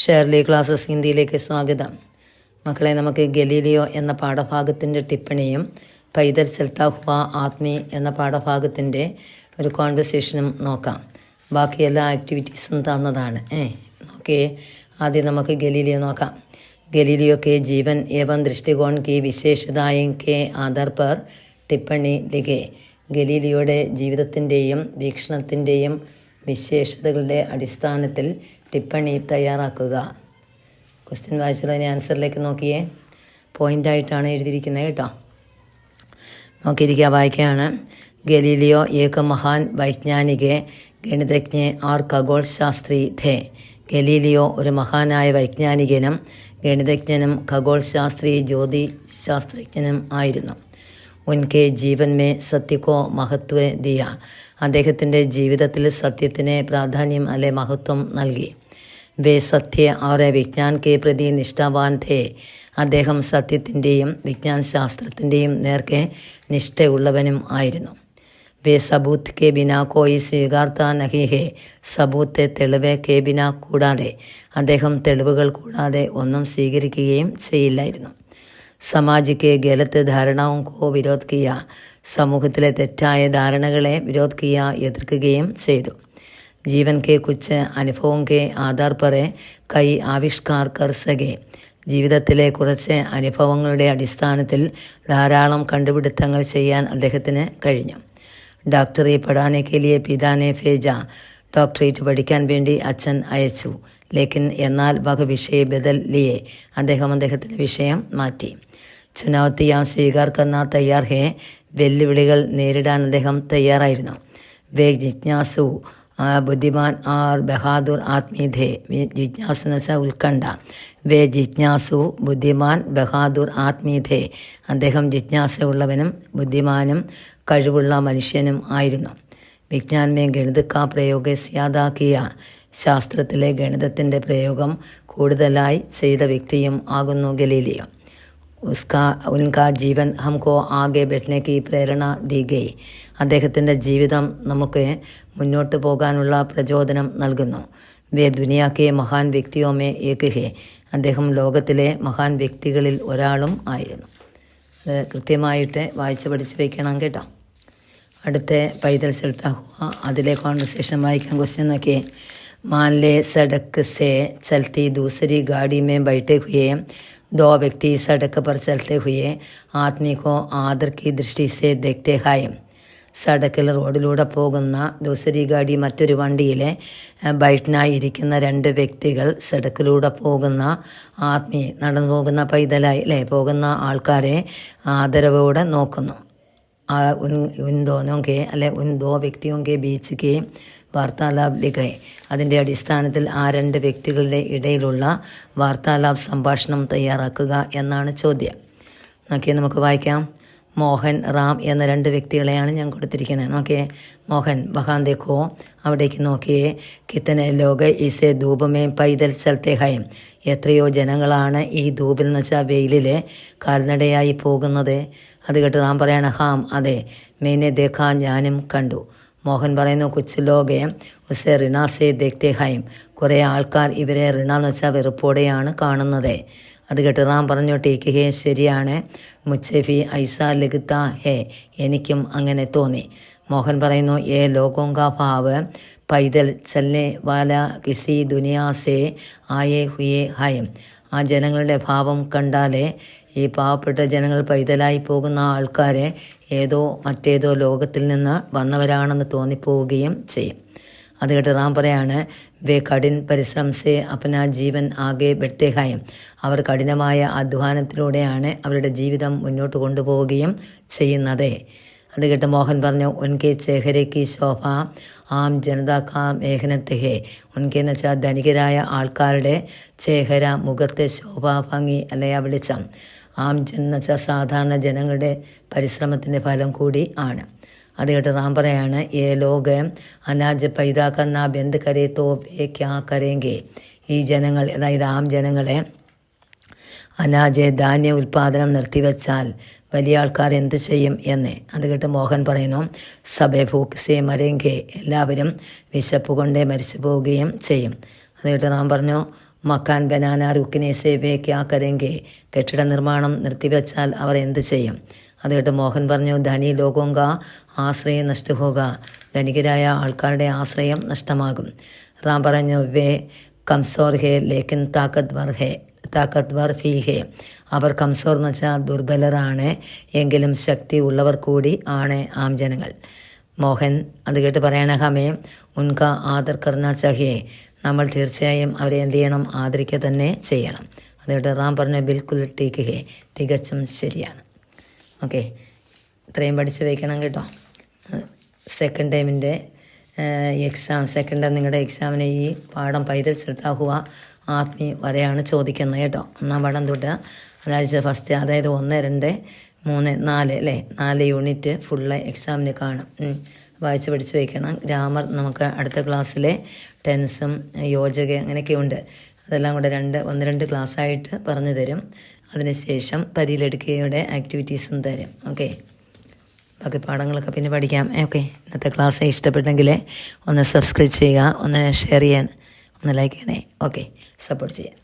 Shirley classes ഹിന്ദിയിലേക്ക് സ്വാഗതം. മക്കളെ, നമുക്ക് ഗലീലിയോ എന്ന പാഠഭാഗത്തിൻ്റെ ടിപ്പണിയും പൈതൽ ചൽത്താ ഹുവാ ആത്മി എന്ന പാഠഭാഗത്തിൻ്റെ ഒരു കോൺവെർസേഷനും നോക്കാം. ബാക്കി എല്ലാ ആക്ടിവിറ്റീസും തന്നതാണ്. നോക്കിയേ, ആദ്യം നമുക്ക് ഗലീലിയോ നോക്കാം. गलीलियो के जीवन एवं दृष्टिकोण की विशेषताएं के आधार पर ടിപ്പണി ലിഖേ. ഗലീലിയോയുടെ ജീവിതത്തിൻ്റെയും വീക്ഷണത്തിൻ്റെയും വിശേഷതകളുടെ അടിസ്ഥാനത്തിൽ ടിപ്പണി തയ്യാറാക്കുക. ക്വസ്റ്റ്യൻ വായിച്ചതിന് ആൻസറിലേക്ക് നോക്കിയേ. പോയിൻ്റായിട്ടാണ് എഴുതിയിരിക്കുന്നത് കേട്ടോ. നോക്കിയിരിക്കുക, വായിക്കുകയാണ്. ഗലീലിയോ ഏക മഹാൻ വൈജ്ഞാനികെ ഗണിതജ്ഞ ആർ ഖഗോൾ ശാസ്ത്രി ഥേ. ഗലീലിയോ ഒരു മഹാനായ വൈജ്ഞാനികനും ഗണിതജ്ഞനും ഖഗോൾ ശാസ്ത്രി ജ്യോതിശാസ്ത്രജ്ഞനും ആയിരുന്നു. ഉൻകെ ജീവൻ മേ സത്യക്കോ മഹത്വ ദിയ. അദ്ദേഹത്തിൻ്റെ ജീവിതത്തിൽ സത്യത്തിന് പ്രാധാന്യം മഹത്വം നൽകി. വേ സത്യ और വിജ്ഞാൻ കെ പ്രതി നിഷ്ഠാവാൻ ഥേ. അദ്ദേഹം സത്യത്തിൻ്റെയും വിജ്ഞാൻ ശാസ്ത്രത്തിൻ്റെയും നേർക്കെ നിഷ്ഠയുള്ളവനും ആയിരുന്നു. വേ സബൂത്ത് കെ ബിന കോയി സ്വീകാർത്ത നഹി ഹേ. സബൂത്ത് തെളിവ് കെ ബിന കൂടാതെ, അദ്ദേഹം തെളിവുകൾ കൂടാതെ ഒന്നും സ്വീകരിക്കുകയും ചെയ്യില്ലായിരുന്നു. സമാജ് കെ ഗലത്ത് ധാരണാവും കോ വിരോധ് കിയ. സമൂഹത്തിലെ തെറ്റായ ധാരണകളെ വിരോധ് കിയ എതിർക്കുകയും ചെയ്തു. ജീവൻ കെ കുച്ച് അനുഭവം കെ ആധാർ പറെ കൈ ആവിഷ്കാർ കർ സകെ. ജീവിതത്തിലെ കുറച്ച് അനുഭവങ്ങളുടെ അടിസ്ഥാനത്തിൽ ധാരാളം കണ്ടുപിടുത്തങ്ങൾ ചെയ്യാൻ അദ്ദേഹത്തിന് കഴിഞ്ഞു. ഡോക്ടറെ പഠാനെ കെ ലിയെ പിതാനെ ഭേജ. ഡോക്ടറേറ്റ് പഠിക്കാൻ വേണ്ടി അച്ഛൻ അയച്ചു. ലേക്കിൻ എന്നാൽ വഹ വിഷയ ബദൽ ലിയെ. അദ്ദേഹത്തിൻ്റെ വിഷയം മാറ്റി. ചുനൗത്തിയാ സ്വീകാർ കർണ തയ്യാർ ഹേ. വെല്ലുവിളികൾ നേരിടാൻ അദ്ദേഹം തയ്യാറായിരുന്നു. വേ ജിജ്ഞാസു ബുദ്ധിമാൻ ആർ ബഹാദൂർ ആത്മീ ഥേ. ജിജ്ഞാസു എന്ന് വെച്ചാൽ ഉത്കണ്ഠ. വേ ജിജ്ഞാസു ബുദ്ധിമാൻ ബഹാദൂർ ആത്മീ ഥേ. അദ്ദേഹം ജിജ്ഞാസയുള്ളവനും ബുദ്ധിമാനും കഴിവുള്ള മനുഷ്യനും ആയിരുന്നു. വിജ്ഞാൻ മേ ഗണിത കാ പ്രയോഗ സ്യാദാക്കിയ. ശാസ്ത്രത്തിലെ ഗണിതത്തിൻ്റെ പ്രയോഗം കൂടുതലായി ചെയ്ത വ്യക്തിയും ആകുന്നു ഗലീലിയോ. ഉൻകാ ജീവൻ ഹംകോ ആകെ ബെഠ്നെ പ്രേരണ ദി ഗൈ. അദ്ദേഹത്തിൻ്റെ ജീവിതം നമുക്ക് മുന്നോട്ട് പോകാനുള്ള പ്രചോദനം നൽകുന്നു. വേ ദുനിയാക്കെ മഹാൻ വ്യക്തിയോമേ ഏക് ഹേ. അദ്ദേഹം ലോകത്തിലെ മഹാൻ വ്യക്തികളിൽ ഒരാളും ആയിരുന്നു. അത് കൃത്യമായിട്ട് വായിച്ച് പഠിച്ച് വയ്ക്കണം കേട്ടോ. അടുത്ത പൈതൽ ചൽത്താ ഹുവാ, അതിലെ കോൺവെർസേഷൻ വായിക്കാൻ. ക്വസ്റ്റ്യൻ നോക്കിയേ. मान ले सड़क से चलती दूसरी गाड़ी में बैठे हुए दो व्यक्ति सड़क पर चलते हुए आदमी को आदर की दृष्टि से देखते हैं. സടക്കിൽ റോഡിലൂടെ പോകുന്ന ദൂസരി ഗാഡി മറ്റൊരു വണ്ടിയിലെ ബൈറ്റിനായിരിക്കുന്ന രണ്ട് വ്യക്തികൾ സടക്കിലൂടെ പോകുന്ന ആത്മീയ നടന്നു പോകുന്ന പൈതലായി പോകുന്ന ആൾക്കാരെ ആദരവോടെ നോക്കുന്നു. ഉൻ ദോനോ കെ ഉൻ ദോ വ്യക്തിയോ കെ ബീച്ച് കെ വാർത്താലാപ് ലിഖേ. അതിൻ്റെ അടിസ്ഥാനത്തിൽ ആ രണ്ട് വ്യക്തികളുടെ ഇടയിലുള്ള വാർത്താലാപ് സംഭാഷണം തയ്യാറാക്കുക എന്നാണ് ചോദ്യം. നോക്കിയാൽ നമുക്ക് വായിക്കാം. മോഹൻ, റാം എന്ന രണ്ട് വ്യക്തികളെയാണ് ഞാൻ കൊടുത്തിരിക്കുന്നത്. നോക്കിയേ. മോഹൻ, വഹാൻ ദേഖോ, അവിടേക്ക് നോക്കിയേ. കിത്തനെ ലോക ഇസേ ധൂപമേ പൈതൽ ചൽത്തേ ഹൈം. എത്രയോ ജനങ്ങളാണ് ഈ ധൂപിൽ എന്ന് വെച്ചാൽ വെയിലിലെ കാൽനടയായി പോകുന്നത്. അത് കേട്ട് റാം പറയാണ്, ഹാം, അതെ, മേനെ ദേഖാ, ഞാനും കണ്ടു. മോഹൻ പറയുന്നു, കുച്ച് ലോകെ ഉസേ റിണാസേ ദേഖ്തേ ഹൈം. കുറേ ആൾക്കാർ ഇവരെ റിണ എന്ന് വെച്ചാൽ വെറുപ്പോടെയാണ് കാണുന്നത്. അത് കേട്ട് റാം പറഞ്ഞു, ടേക്ക് ഹേ, ശരിയാണ്. മുച്ചേഫി ഐസ ലഗുത്ത ഹേ, എനിക്കും അങ്ങനെ തോന്നി. മോഹൻ പറയുന്നു, ഏ ലോകോങ്കാ ഭാവ് പൈതൽ ചലനെ വാല കിസി ദുനിയാസേ ആയേ ഹുയേ ഹൈം. ആ ജനങ്ങളുടെ ഭാവം കണ്ടാലേ ഈ പാവപ്പെട്ട ജനങ്ങൾ പൈതലായി പോകുന്ന ആൾക്കാരെ മറ്റേതോ ലോകത്തിൽ നിന്ന് വന്നവരാണെന്ന് തോന്നിപ്പോവുകയും ചെയ്യും. അത് കേട്ട് റാം പറയാണ്, വേ കഠിൻ പരിശ്രം സേ അപ്ന ജീവൻ ആകെ ബെഠ്തേ ഹൈം. അവർ കഠിനമായ അധ്വാനത്തിലൂടെയാണ് അവരുടെ ജീവിതം മുന്നോട്ട് കൊണ്ടുപോവുകയും ചെയ്യുന്നത്. അത് കേട്ട് മോഹൻ പറഞ്ഞു, ഉൻകെ ചേഹരയ്ക്ക് ശോഭ ആം ജനതാക്കാ മേഘനത്തെ ഹേ. ഉൻകെ എന്ന് വെച്ചാൽ ധനികരായ ആൾക്കാരുടെ ചേഹര, മുഖത്തെ ശോഭ, ഭംഗി വെളിച്ചം. ആം എന്ന് വെച്ചാൽ സാധാരണ ജനങ്ങളുടെ പരിശ്രമത്തിൻ്റെ ഫലം കൂടി ആണ്. അത് കേട്ട് റാം പറയാണ്, ഏ ലോക അനാജ് പൈതാ കന്ന ബന്ദ് കരേ തോ വേ ക്യാ കരേങ്കെ. ഈ ജനങ്ങൾ, അതായത് ആം ജനങ്ങളെ അനാജ് ധാന്യ ഉൽപ്പാദനം നിർത്തിവെച്ചാൽ വലിയ ആൾക്കാർ എന്ത് ചെയ്യും എന്ന്. അത് കേട്ട് മോഹൻ പറയുന്നു, സബേ ഭൂക്ക് സേ മരേങ്കെ. എല്ലാവരും വിശപ്പ് കൊണ്ട് മരിച്ചു പോവുകയും ചെയ്യും. അത് കേട്ട് റാം പറഞ്ഞു, മക്കാൻ ബനാന റുക്കിനെ സേവേ ക്യാ കരെങ്കെ, കെട്ടിട നിർമ്മാണം നിർത്തിവെച്ചാൽ അവർ എന്ത് ചെയ്യും? അത് കേട്ട് മോഹൻ പറഞ്ഞു, ധനി ലോകോങ്ക ആശ്രയം നഷ്ടഹോക, ധനികരായ ആൾക്കാരുടെ ആശ്രയം നഷ്ടമാകും. റാം പറഞ്ഞു, വേ കംസോർ ഹേ ലേക്കിൻ താക്കത്വർ ഫീ ഹേ, അവർ കംസോർ എന്ന് വെച്ചാൽ ദുർബലരാണ്, എങ്കിലും ശക്തി ഉള്ളവർ കൂടി ആണ് ആം ജനങ്ങൾ. മോഹൻ അത് കേട്ട് പറയണ, ഹമേ ഉൻക ആദർ കർണ ചാഹിയേ, നമ്മൾ തീർച്ചയായും അവരെ എന്ത് ചെയ്യണം? ആദരിക്കുക തന്നെ ചെയ്യണം. അത് കേട്ട് റാം പറഞ്ഞു, ബിൽക്കുൽ ടീക്ക് ഹേ, തികച്ചും ശരിയാണ്. ഓക്കെ, ഇത്രയും പഠിച്ച് വയ്ക്കണം കേട്ടോ. സെക്കൻഡ് ടൈമിൻ്റെ സെക്കൻഡ് ടൈം നിങ്ങളുടെ എക്സാമിന് ഈ പാഠം പൈതൽ ചൽത്താ ഹുവ ആത്മീ വരെയാണ് ചോദിക്കുന്നത് കേട്ടോ. ഒന്നാം പാഠം തൊട്ട് അതായത് ഫസ്റ്റ്, അതായത് 1, 2, 3, 4 അല്ലേ, 4 യൂണിറ്റ് ഫുള്ള് എക്സാമിന് കാണും. വായിച്ച് പഠിച്ച് വയ്ക്കണം. ഗ്രാമർ നമുക്ക് അടുത്ത ക്ലാസ്സിലെ ടെൻസും യോജക അങ്ങനെയൊക്കെയുണ്ട്. അതെല്ലാം കൂടെ 1-2 ക്ലാസ്സായിട്ട് പറഞ്ഞു തരും. അതിനുശേഷം പരിയിലെടുക്കുകയുടെ ആക്ടിവിറ്റീസും തരും. ഓക്കെ, ബാക്കി പാഠങ്ങളൊക്കെ പിന്നെ പഠിക്കാം. ഓക്കെ, ഇന്നത്തെ ക്ലാസ് ഇഷ്ടപ്പെട്ടെങ്കിൽ ഒന്ന് സബ്സ്ക്രൈബ് ചെയ്യുക, ഒന്ന് ഷെയർ ചെയ്യാൻ, ഒന്ന് ലൈക്ക് ചെയ്യണേ. ഓക്കെ, സപ്പോർട്ട് ചെയ്യാം.